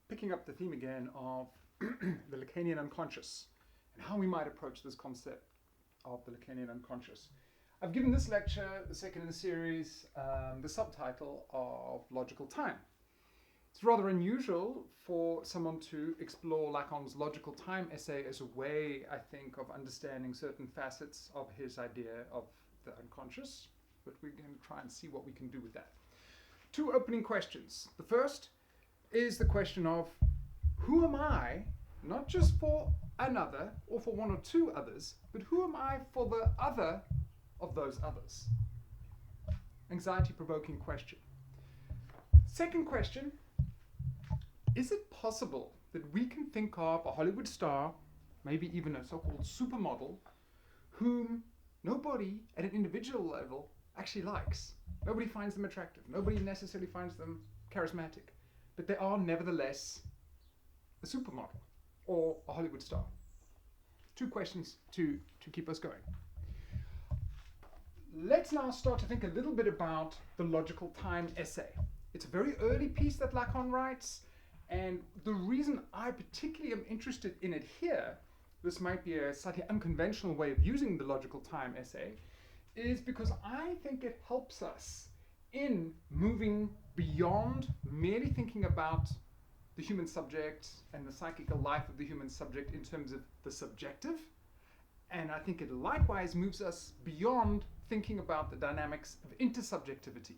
picking up the theme again of the Lacanian Unconscious and how we might approach this concept of the Lacanian Unconscious. I've given this lecture, the second in the series, the subtitle of Logical Time. It's rather unusual for someone to explore Lacan's logical time essay as a way, I think, of understanding certain facets of his idea of the unconscious, but we're going to try and see what we can do with that. Two opening questions. The first is the question of who am I, not just for another or for one or two others, but who am I for the other of those others? Anxiety-provoking question. Second question, is it possible that we can think of a Hollywood star, maybe even a so-called supermodel, whom nobody at an individual level actually likes? Nobody finds them attractive. Nobody necessarily finds them charismatic. But they are nevertheless a supermodel or a Hollywood star. Two questions to keep us going. Let's now start to think a little bit about the logical time essay. It's a very early piece that Lacan writes, and the reason I particularly am interested in it here, this might be a slightly unconventional way of using the logical time essay, is because I think it helps us in moving beyond merely thinking about the human subject and the psychical life of the human subject in terms of the subjective. And I think it likewise moves us beyond thinking about the dynamics of intersubjectivity.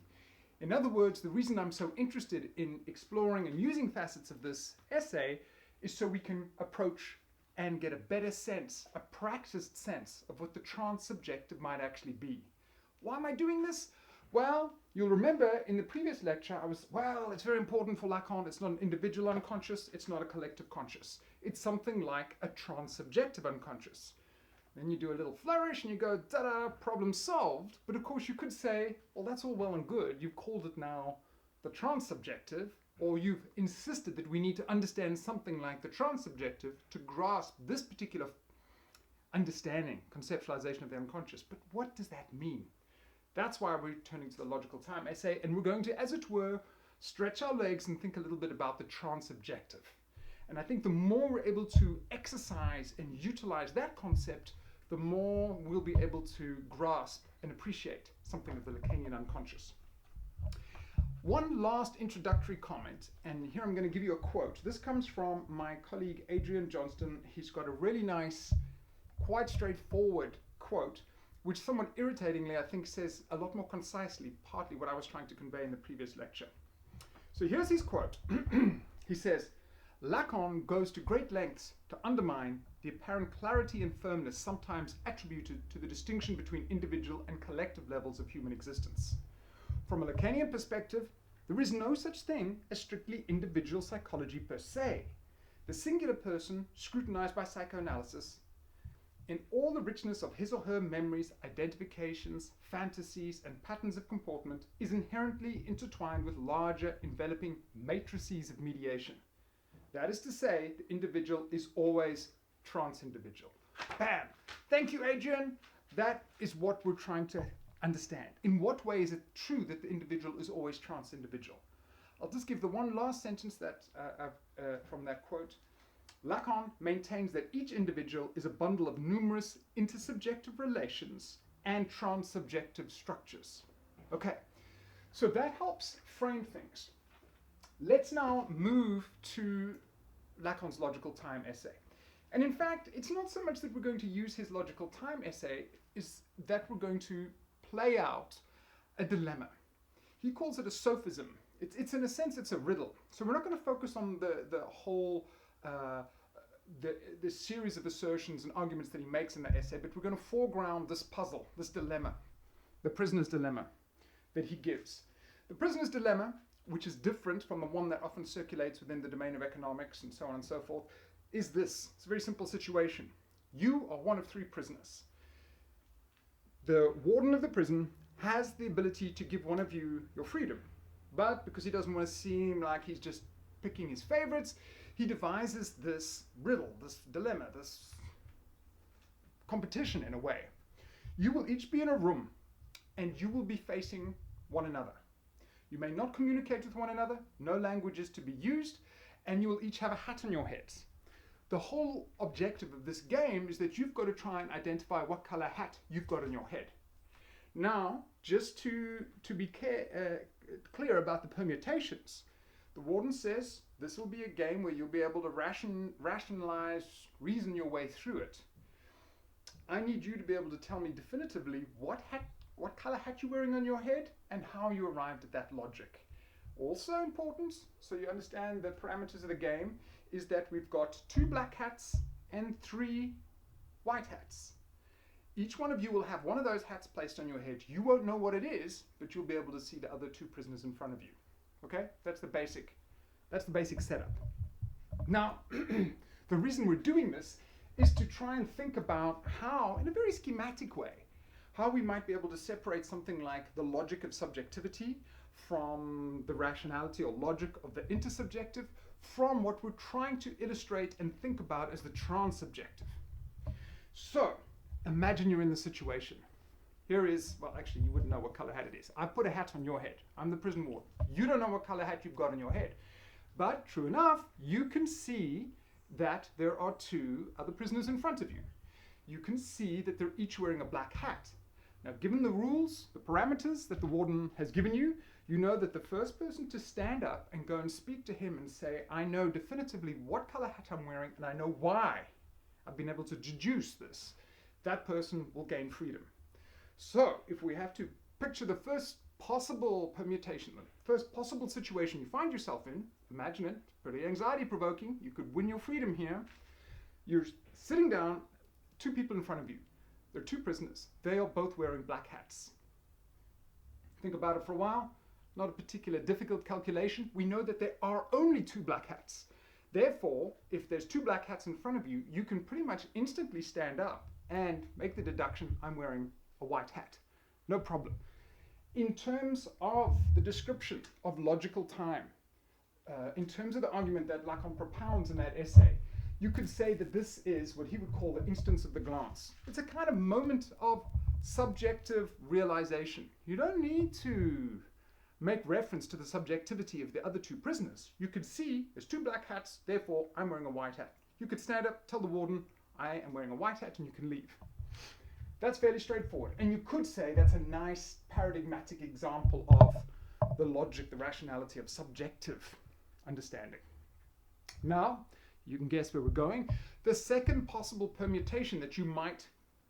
In other words, the reason I'm so interested in exploring and using facets of this essay is so we can approach and get a better sense, a practiced sense of what the transsubjective might actually be. Why am I doing this? Well, you'll remember in the previous lecture it's very important for Lacan, it's not an individual unconscious, it's not a collective conscious. It's something like a transsubjective unconscious. Then you do a little flourish and you go, ta-da, problem solved. But of course you could say, well, that's all well and good. You've called it now the transsubjective, or you've insisted that we need to understand something like the transsubjective to grasp this particular understanding, conceptualization of the unconscious. But what does that mean? That's why we're turning to the logical time essay, and we're going to, as it were, stretch our legs and think a little bit about the transsubjective. And I think the more we're able to exercise and utilize that concept, the more we'll be able to grasp and appreciate something of the Lacanian unconscious. One last introductory comment, and here I'm going to give you a quote. This comes from my colleague Adrian Johnston. He's got a really nice, quite straightforward quote, which somewhat irritatingly I think says a lot more concisely, partly what I was trying to convey in the previous lecture. So here's his quote. He says, Lacan goes to great lengths to undermine the apparent clarity and firmness sometimes attributed to the distinction between individual and collective levels of human existence. From a Lacanian perspective, there is no such thing as strictly individual psychology per se. The singular person, scrutinized by psychoanalysis, in all the richness of his or her memories, identifications, fantasies, and patterns of comportment, is inherently intertwined with larger, enveloping matrices of mediation. That is to say, the individual is always trans-individual. Bam! Thank you, Adrian. That is what we're trying to understand. In what way is it true that the individual is always trans-individual? I'll just give the one last sentence that from that quote. Lacan maintains that each individual is a bundle of numerous intersubjective relations and transsubjective structures. Okay, so that helps frame things. Let's now move to Lacan's logical time essay. And in fact, it's not so much that we're going to use his logical time essay, is that we're going to play out a dilemma. He calls it a sophism. It's in a sense, it's a riddle. So we're not going to focus on the whole, the series of assertions and arguments that he makes in the essay, but we're going to foreground this puzzle, this dilemma, the prisoner's dilemma that he gives. The prisoner's dilemma, which is different from the one that often circulates within the domain of economics and so on and so forth, is this. It's a very simple situation. You are one of three prisoners. The warden of the prison has the ability to give one of you your freedom, but because he doesn't want to seem like he's just picking his favorites, he devises this riddle, this dilemma, this competition in a way. You will each be in a room and you will be facing one another. You may not communicate with one another, no language is to be used, and you will each have a hat on your heads. The whole objective of this game is that you've got to try and identify what color hat you've got on your head. Now, just to be clear about the permutations, the warden says this will be a game where you'll be able to rationalize, reason your way through it. I need you to be able to tell me definitively what color hat you're wearing on your head and how you arrived at that logic. Also important, so you understand the parameters of the game, is that we've got 2 black hats and 3 white hats. Each one of you will have one of those hats placed on your head. You won't know what it is, but you'll be able to see the other 2 prisoners in front of you. Okay? That's the basic setup. Now, the reason we're doing this is to try and think about how, in a very schematic way, how we might be able to separate something like the logic of subjectivity from the rationality or logic of the intersubjective from what we're trying to illustrate and think about as the transsubjective. So, imagine you're in the situation. Here is, well, actually, you wouldn't know what color hat it is. I've put a hat on your head. I'm the prison warden. You don't know what color hat you've got on your head. But, true enough, you can see that there are 2 other prisoners in front of you. You can see that they're each wearing a black hat. Now, given the rules, the parameters that the warden has given you, you know that the first person to stand up and go and speak to him and say, I know definitively what color hat I'm wearing and I know why I've been able to deduce this, that person will gain freedom. So, if we have to picture the first possible permutation, the first possible situation you find yourself in, imagine it, pretty anxiety provoking, you could win your freedom here. You're sitting down, 2 people in front of you. They're 2 prisoners. They are both wearing black hats. Think about it for a while. Not a particular difficult calculation. We know that there are only 2 black hats. Therefore, if there's 2 black hats in front of you, you can pretty much instantly stand up and make the deduction, I'm wearing a white hat. No problem. In terms of the description of logical time, in terms of the argument that Lacan propounds in that essay, you could say that this is what he would call the instance of the glance. It's a kind of moment of subjective realization. You don't need to make reference to the subjectivity of the other 2 prisoners. You could see there's 2 black hats, therefore I'm wearing a white hat. You could stand up, tell the warden, I am wearing a white hat, and you can leave. That's fairly straightforward. And you could say that's a nice paradigmatic example of the logic, the rationality of subjective understanding. Now, you can guess where we're going. The second possible permutation that you might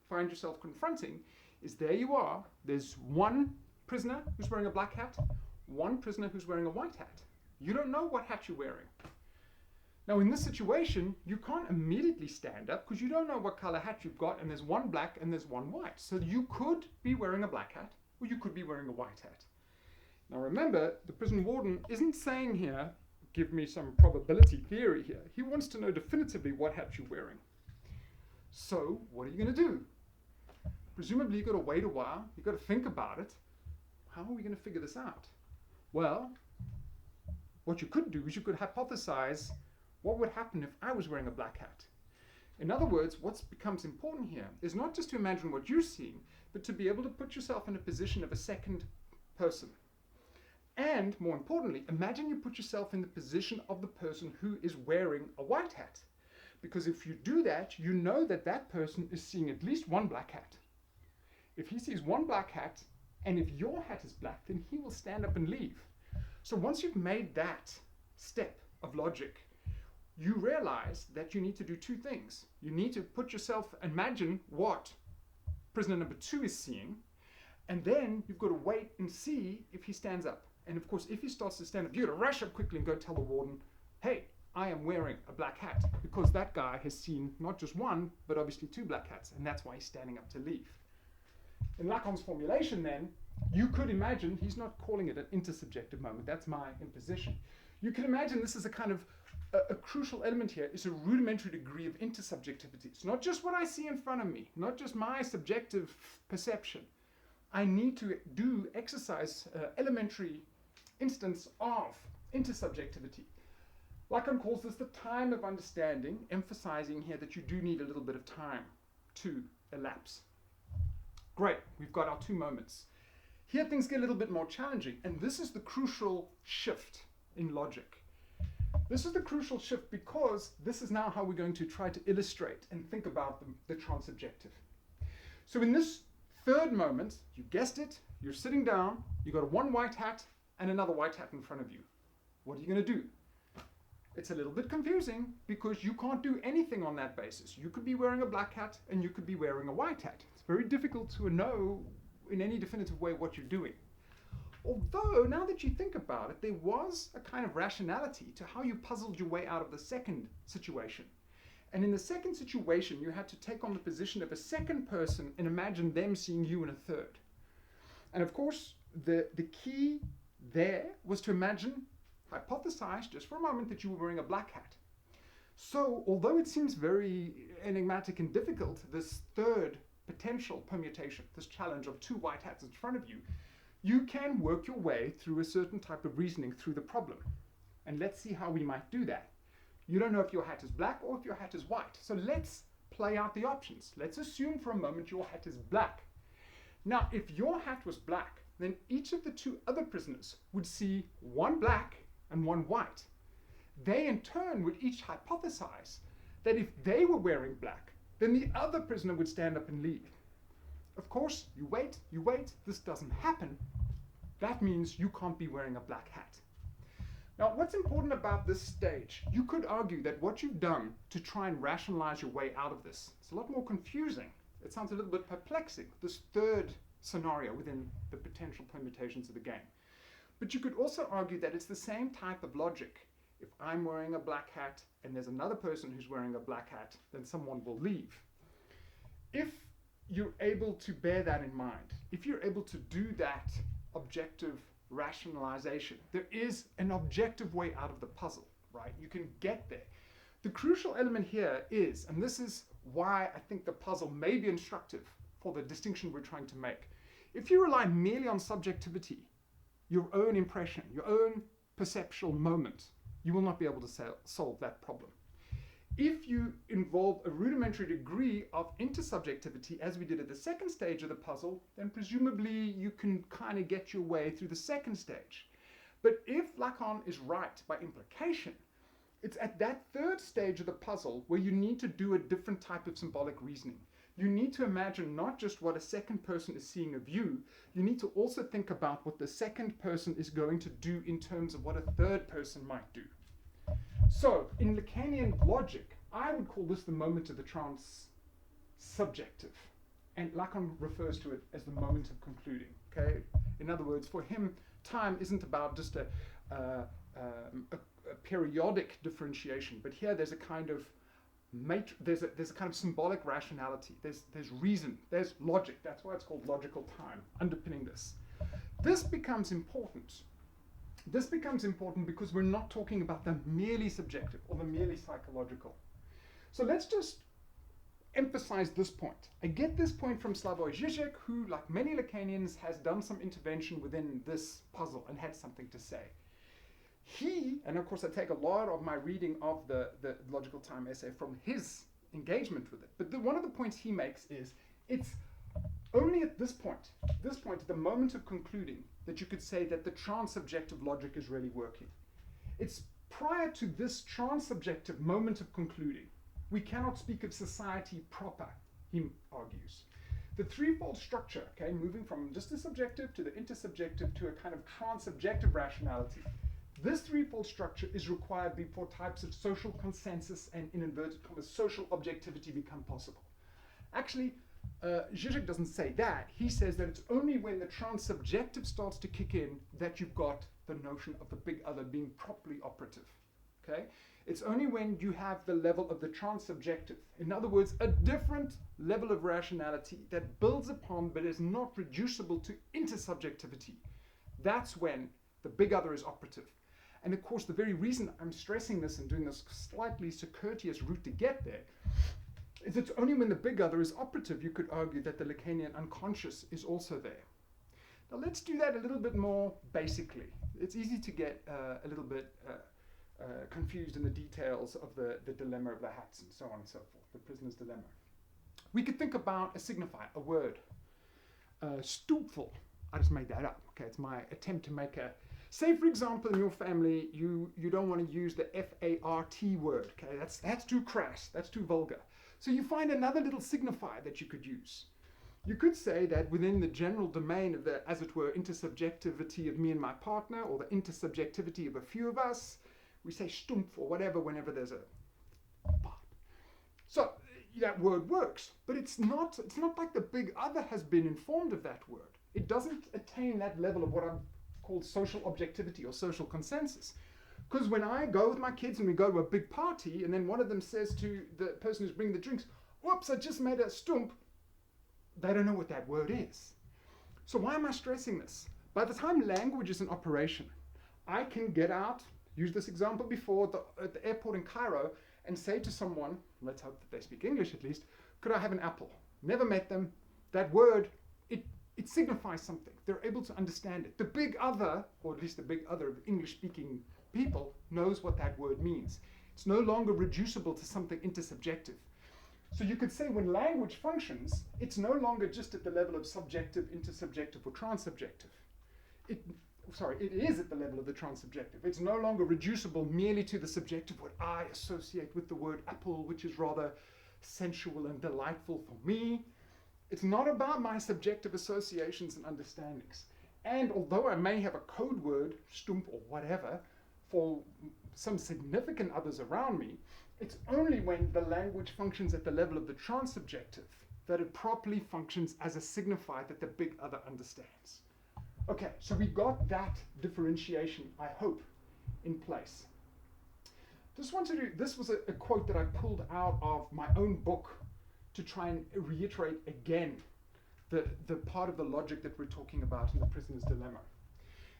find yourself confronting is there you are. There's 1 prisoner who's wearing a black hat, 1 prisoner who's wearing a white hat. You don't know what hat you're wearing. Now, in this situation, you can't immediately stand up because you don't know what color hat you've got, and there's 1 black and there's 1 white. So you could be wearing a black hat or you could be wearing a white hat. Now remember, the prison warden isn't saying here, give me some probability theory here. He wants to know definitively what hat you're wearing. So what are you going to do? Presumably you've got to wait a while. You've got to think about it. How are we going to figure this out? Well, what you could do is you could hypothesize what would happen if I was wearing a black hat. In other words, what becomes important here is not just to imagine what you're seeing, but to be able to put yourself in a position of a second person. And more importantly, imagine you put yourself in the position of the person who is wearing a white hat. Because if you do that, you know that that person is seeing at least 1 black hat. If he sees 1 black hat, and if your hat is black, then he will stand up and leave. So once you've made that step of logic, you realize that you need to do 2 things. You need to put yourself, imagine what prisoner number 2 is seeing, and then you've got to wait and see if he stands up. And of course, if he starts to stand up, you've got to rush up quickly and go tell the warden, hey, I am wearing a black hat, because that guy has seen not just 1, but obviously 2 black hats, and that's why he's standing up to leave. In Lacan's formulation then, you could imagine, he's not calling it an intersubjective moment, that's my imposition. You can imagine this is a kind of, a crucial element here is a rudimentary degree of intersubjectivity. It's not just what I see in front of me, not just my subjective perception. I need to exercise elementary instance of intersubjectivity. Lacan calls this the time of understanding, emphasizing here that you do need a little bit of time to elapse. Great, we've got our 2 moments. Here things get a little bit more challenging, and this is the crucial shift in logic. This is the crucial shift because this is now how we're going to try to illustrate and think about the transsubjective. So in this third moment, you guessed it, you're sitting down, you've got one white hat and another white hat in front of you. What are you going to do? It's a little bit confusing because you can't do anything on that basis. You could be wearing a black hat and you could be wearing a white hat. It's very difficult to know in any definitive way what you're doing. Although, now that you think about it, there was a kind of rationality to how you puzzled your way out of the second situation. And in the second situation, you had to take on the position of a second person and imagine them seeing you in a third. And of course, the key there was to hypothesize just for a moment that you were wearing a black hat. So, although it seems very enigmatic and difficult, this third potential permutation, this challenge of two white hats in front of you, you can work your way through a certain type of reasoning through the problem. And let's see how we might do that. You don't know if your hat is black or if your hat is white. So let's play out the options. Let's assume for a moment your hat is black. Now, if your hat was black, then each of the two other prisoners would see one black and one white. They in turn would each hypothesize that if they were wearing black, then the other prisoner would stand up and leave. Of course, you wait, this doesn't happen. That means you can't be wearing a black hat. Now, what's important about this stage? You could argue that what you've done to try and rationalize your way out of this, it's a lot more confusing. It sounds a little bit perplexing, this third scenario within the potential permutations of the game. But you could also argue that it's the same type of logic. If I'm wearing a black hat and there's another person who's wearing a black hat, then someone will leave. If you're able to bear that in mind, if you're able to do that objective rationalization, there is an objective way out of the puzzle, right? You can get there. The crucial element here is, and this is why I think the puzzle may be instructive for the distinction we're trying to make. If you rely merely on subjectivity, your own impression, your own perceptual moment, you will not be able to solve that problem. If you involve a rudimentary degree of intersubjectivity, as we did at the second stage of the puzzle, then presumably you can kind of get your way through the second stage. But if Lacan is right by implication, it's at that third stage of the puzzle where you need to do a different type of symbolic reasoning. You need to imagine not just what a second person is seeing of you, you need to also think about what the second person is going to do in terms of what a third person might do. So, in Lacanian logic, I would call this the moment of the transsubjective. And Lacan refers to it as the moment of concluding. Okay? In other words, for him, time isn't about just a periodic differentiation, but here there's a kind of there's a kind of symbolic rationality. There's reason, there's logic. That's why it's called logical time, underpinning this. This becomes important. This becomes important because we're not talking about the merely subjective or the merely psychological. So let's just emphasize this point. I get this point from Slavoj Zizek, who, like many Lacanians, has done some intervention within this puzzle and had something to say. He, and of course I take a lot of my reading of the logical time essay from his engagement with it, but one of the points he makes is it's only at this point, at the moment of concluding, that you could say that the transsubjective logic is really working. It's prior to this transsubjective moment of concluding, we cannot speak of society proper, he argues. The threefold structure, okay, moving from just the subjective to the intersubjective to a kind of transsubjective rationality, this threefold structure is required before types of social consensus and, in inverted commas, social objectivity become possible. Actually, Zizek doesn't say that. He says that it's only when the transsubjective starts to kick in that you've got the notion of the big other being properly operative. Okay? It's only when you have the level of the transsubjective, in other words, a different level of rationality that builds upon but is not reducible to intersubjectivity. That's when the big other is operative. And of course, the very reason I'm stressing this and doing this slightly circuitous route to get there is it's only when the big other is operative you could argue that the Lacanian unconscious is also there. Now let's do that a little bit more basically. It's easy to get a little bit confused in the details of the dilemma of the hats and so on and so forth, the prisoner's dilemma. We could think about a signifier, a word. Stoopful. I just made that up. Okay, it's my attempt to make Say, for example, in your family, you don't want to use the F-A-R-T word. Okay, that's too crass, that's too vulgar. So you find another little signifier that you could use. You could say that within the general domain of the, as it were, intersubjectivity of me and my partner, or the intersubjectivity of a few of us, we say stumpf or whatever whenever there's a part. So that word works, but it's not like the big other has been informed of that word. It doesn't attain that level of what I'm called social objectivity or social consensus. Because when I go with my kids and we go to a big party, and then one of them says to the person who's bringing the drinks, whoops, I just made a stump, they don't know what that word is. So why am I stressing this? By the time language is in operation, I can get out, use this example before, at the airport in Cairo, and say to someone, let's hope that they speak English at least, could I have an apple? Never met them. That word, it signifies something. They're able to understand it. The big other, or at least the big other of English-speaking people, knows what that word means. It's no longer reducible to something intersubjective. So you could say when language functions, it's no longer just at the level of subjective, intersubjective, or transsubjective. It is at the level of the transsubjective. It's no longer reducible merely to the subjective, what I associate with the word apple, which is rather sensual and delightful for me. It's not about my subjective associations and understandings. And although I may have a code word, stump or whatever, for some significant others around me, it's only when the language functions at the level of the transsubjective that it properly functions as a signifier that the big other understands. Okay, so we got that differentiation, I hope, in place. This was a quote that I pulled out of my own book to try and reiterate again the part of the logic that we're talking about in The Prisoner's Dilemma.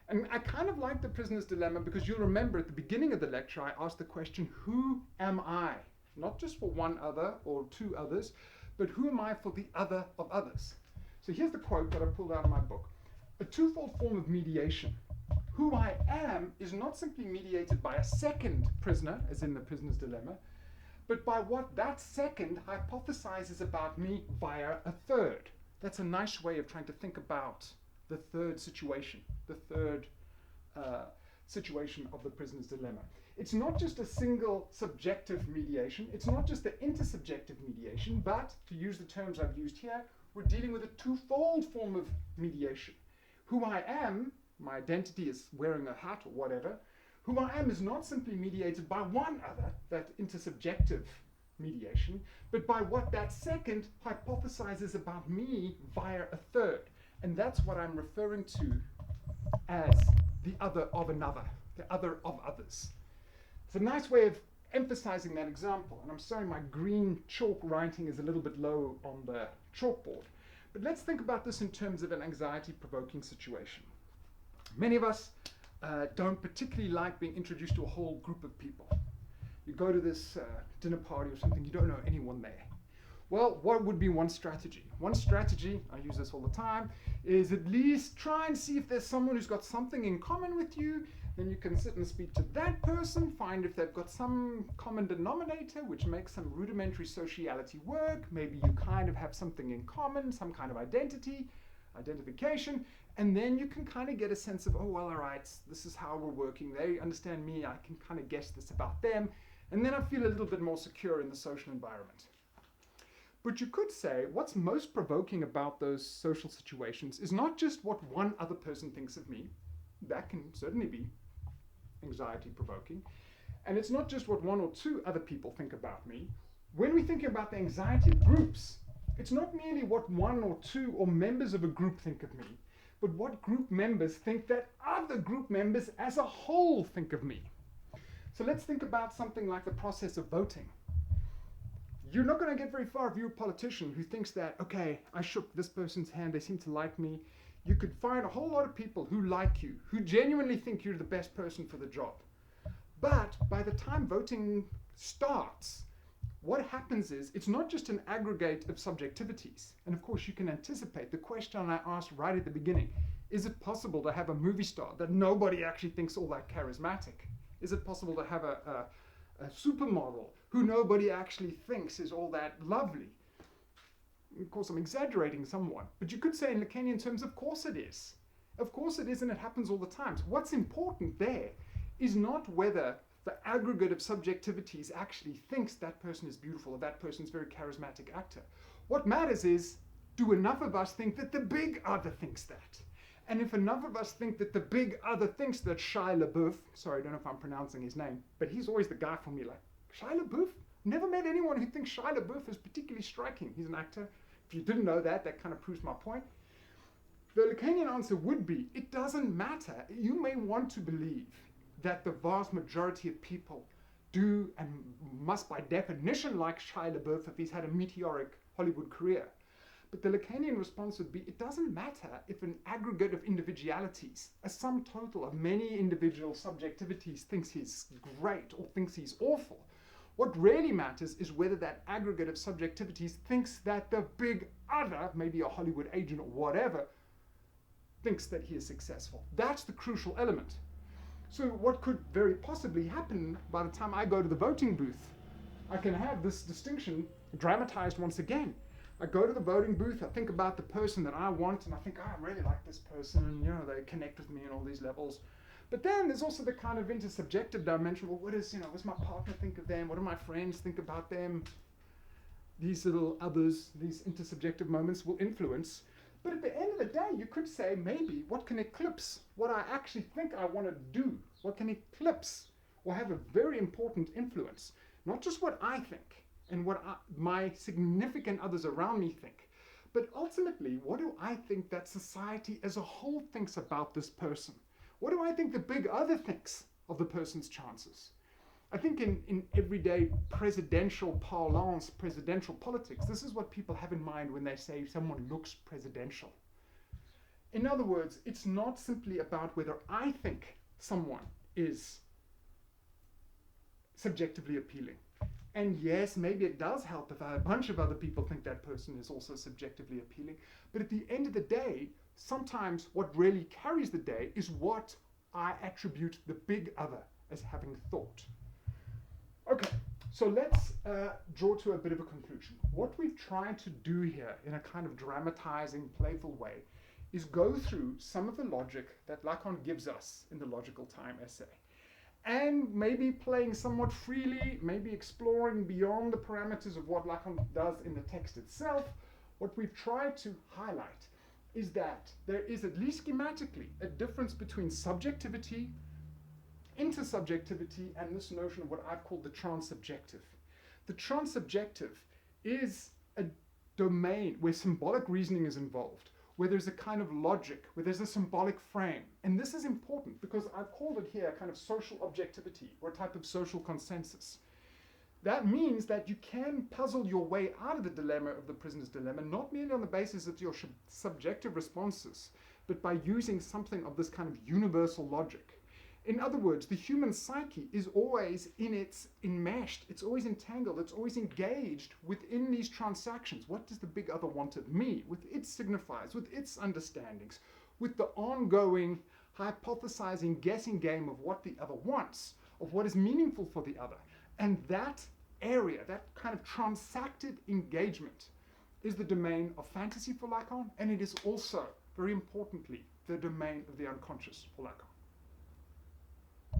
And I kind of like The Prisoner's Dilemma because you'll remember at the beginning of the lecture I asked the question, who am I? Not just for one other or two others, but who am I for the other of others? So here's the quote that I pulled out of my book. A twofold form of mediation. Who I am is not simply mediated by a second prisoner, as in The Prisoner's Dilemma, but by what that second hypothesizes about me via a third. That's a nice way of trying to think about the third situation, the third situation of The Prisoner's Dilemma. It's not just a single subjective mediation, it's not just the intersubjective mediation, but, to use the terms I've used here, we're dealing with a twofold form of mediation. Who I am, my identity is wearing a hat or whatever, who I am is not simply mediated by one other, that intersubjective mediation, but by what that second hypothesizes about me via a third. And that's what I'm referring to as the other of another, the other of others. It's a nice way of emphasizing that example. And I'm sorry my green chalk writing is a little bit low on the chalkboard. But let's think about this in terms of an anxiety-provoking situation. Many of us don't particularly like being introduced to a whole group of people. You go to this dinner party or something, you don't know anyone there. Well, what would be one strategy? One strategy, I use this all the time, is at least try and see if there's someone who's got something in common with you. Then you can sit and speak to that person, find if they've got some common denominator, which makes some rudimentary sociality work. Maybe you kind of have something in common, some kind of identification, and then you can kind of get a sense of, oh, well, all right, this is how we're working. They understand me, I can kind of guess this about them, and then I feel a little bit more secure in the social environment. But you could say what's most provoking about those social situations is not just what one other person thinks of me. That can certainly be anxiety provoking. And it's not just what one or two other people think about me. When we think about the anxiety of groups, it's not merely what one or two or members of a group think of me, but what group members think that other group members as a whole think of me. So let's think about something like the process of voting. You're not going to get very far if you're a politician who thinks that, okay, I shook this person's hand, they seem to like me. You could find a whole lot of people who like you, who genuinely think you're the best person for the job. But by the time voting starts, what happens is, it's not just an aggregate of subjectivities. And of course, you can anticipate the question I asked right at the beginning. Is it possible to have a movie star that nobody actually thinks all that charismatic? Is it possible to have a supermodel who nobody actually thinks is all that lovely? Of course, I'm exaggerating somewhat, but you could say in Lacanian terms, of course it is. Of course it is, and it happens all the time. So what's important there is not whether the aggregate of subjectivities actually thinks that person is beautiful or that person is a very charismatic actor. What matters is, do enough of us think that the big other thinks that? And if enough of us think that the big other thinks that Shia LaBeouf, sorry, I don't know if I'm pronouncing his name, but he's always the guy for me, like, Shia LaBeouf? Never met anyone who thinks Shia LaBeouf is particularly striking. He's an actor. If you didn't know that, that kind of proves my point. The Lacanian answer would be, it doesn't matter. You may want to believe that the vast majority of people do and must by definition like Shia LaBeouf if he's had a meteoric Hollywood career. But the Lacanian response would be, it doesn't matter if an aggregate of individualities, a sum total of many individual subjectivities thinks he's great or thinks he's awful. What really matters is whether that aggregate of subjectivities thinks that the big other, maybe a Hollywood agent or whatever, thinks that he is successful. That's the crucial element. So what could very possibly happen by the time I go to the voting booth, I can have this distinction dramatized once again. I go to the voting booth, I think about the person that I want, and I think, oh, I really like this person, and they connect with me on all these levels. But then there's also the kind of intersubjective dimension. Well, what's my partner think of them? What do my friends think about them? These little others, these intersubjective moments will influence. But at the end of the day, you could say maybe what can eclipse what I actually think I want to do? What can eclipse or have a very important influence? Not just what I think and what my significant others around me think, but ultimately, what do I think that society as a whole thinks about this person? What do I think the big other thinks of the person's chances? I think in everyday presidential parlance, presidential politics, this is what people have in mind when they say someone looks presidential. In other words, it's not simply about whether I think someone is subjectively appealing. And yes, maybe it does help if a bunch of other people think that person is also subjectively appealing. But at the end of the day, sometimes what really carries the day is what I attribute the big other as having thought. Okay, so let's draw to a bit of a conclusion. What we've tried to do here in a kind of dramatizing, playful way is go through some of the logic that Lacan gives us in the logical time essay. And maybe playing somewhat freely, maybe exploring beyond the parameters of what Lacan does in the text itself, what we've tried to highlight is that there is, at least schematically, a difference between subjectivity, intersubjectivity, and this notion of what I've called the transsubjective. The transsubjective is a domain where symbolic reasoning is involved, where there's a kind of logic, where there's a symbolic frame. And this is important because I've called it here a kind of social objectivity or a type of social consensus. That means that you can puzzle your way out of the dilemma of the prisoner's dilemma, not merely on the basis of your subjective responses, but by using something of this kind of universal logic. In other words, the human psyche is always enmeshed, it's always entangled, it's always engaged within these transactions. What does the big other want of me? With its signifiers, with its understandings, with the ongoing hypothesizing, guessing game of what the other wants, of what is meaningful for the other. And that area, that kind of transacted engagement is the domain of fantasy for Lacan, and it is also, very importantly, the domain of the unconscious for Lacan.